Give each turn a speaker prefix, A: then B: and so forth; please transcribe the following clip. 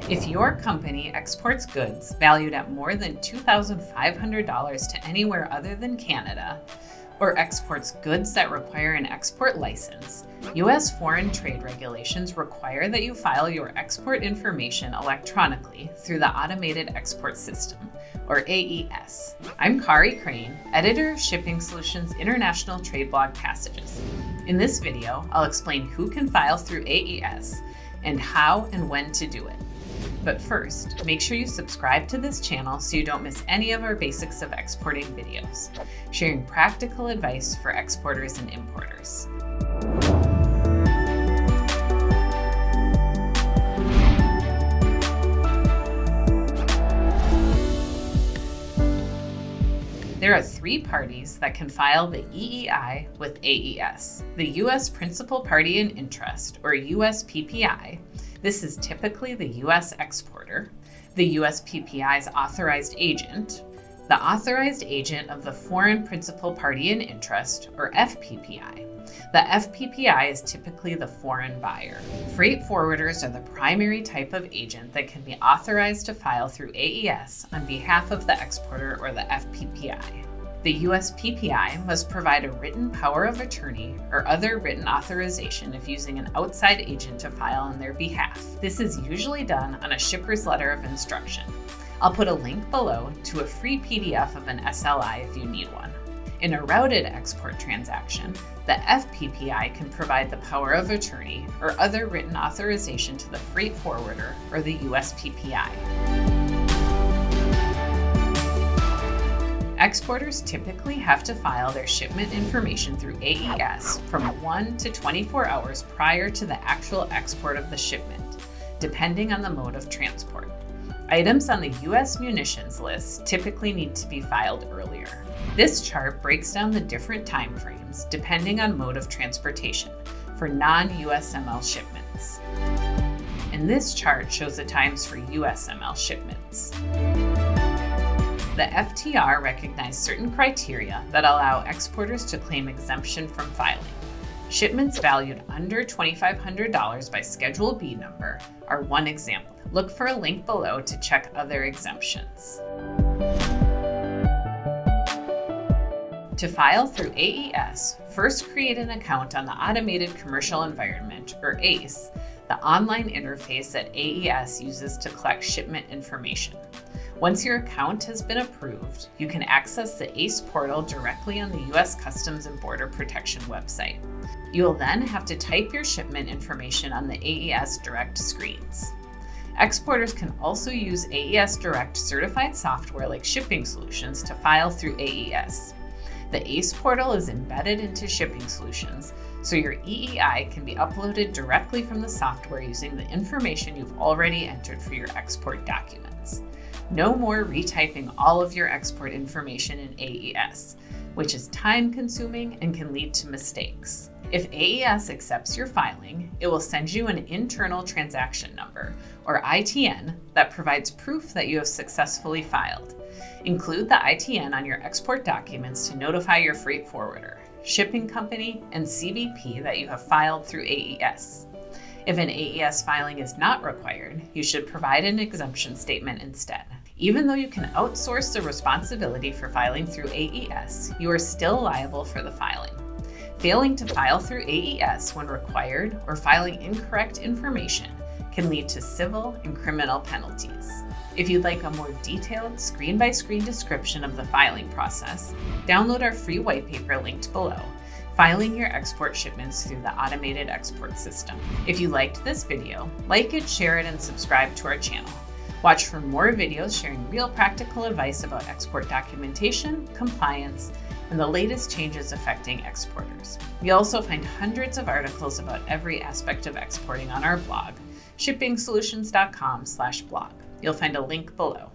A: If your company exports goods valued at more than $2,500 to anywhere other than Canada, or exports goods that require an export license, U.S. foreign trade regulations require that you file your export information electronically through the Automated Export System, or AES. I'm Kari Crane, editor of Shipping Solutions International Trade Blog Passages. In this video, I'll explain who can file through AES and how and when to do it. But first, make sure you subscribe to this channel so you don't miss any of our Basics of Exporting videos, sharing practical advice for exporters and importers. There are three parties that can file the EEI with AES: the U.S. Principal Party in Interest, or USPPI. This is typically the U.S. exporter, the USPPI's authorized agent, the authorized agent of the Foreign Principal Party in Interest, or FPPI. The FPPI is typically the foreign buyer. Freight forwarders are the primary type of agent that can be authorized to file through AES on behalf of the exporter or the FPPI. The USPPI must provide a written power of attorney or other written authorization if using an outside agent to file on their behalf. This is usually done on a shipper's letter of instruction. I'll put a link below to a free PDF of an SLI if you need one. In a routed export transaction, the FPPI can provide the power of attorney or other written authorization to the freight forwarder or the USPPI. Exporters typically have to file their shipment information through AES from 1 to 24 hours prior to the actual export of the shipment, depending on the mode of transport. Items on the U.S. Munitions List typically need to be filed earlier. This chart breaks down the different timeframes depending on mode of transportation for non-USML shipments. And this chart shows the times for USML shipments. The FTR recognized certain criteria that allow exporters to claim exemption from filing. Shipments valued under $2,500 by Schedule B number are one example. Look for a link below to check other exemptions. To file through AES, first create an account on the Automated Commercial Environment, or ACE, the online interface that AES uses to collect shipment information. Once your account has been approved, you can access the ACE portal directly on the U.S. Customs and Border Protection website. You will then have to type your shipment information on the AES Direct screens. Exporters can also use AES Direct certified software like Shipping Solutions to file through AES. The ACE portal is embedded into Shipping Solutions, so your EEI can be uploaded directly from the software using the information you've already entered for your export documents. No more retyping all of your export information in AES, which is time-consuming and can lead to mistakes. If AES accepts your filing, it will send you an internal transaction number, or ITN, that provides proof that you have successfully filed. Include the ITN on your export documents to notify your freight forwarder, shipping company, and CBP that you have filed through AES. If an AES filing is not required, you should provide an exemption statement instead. Even though you can outsource the responsibility for filing through AES, you are still liable for the filing. Failing to file through AES when required or filing incorrect information can lead to civil and criminal penalties. If you'd like a more detailed screen-by-screen description of the filing process, download our free white paper linked below, Filing Your Export Shipments Through the Automated Export System. If you liked this video, like it, share it, and subscribe to our channel. Watch for more videos sharing real practical advice about export documentation, compliance, and the latest changes affecting exporters. We also find hundreds of articles about every aspect of exporting on our blog, shippingsolutions.com/blog. You'll find a link below.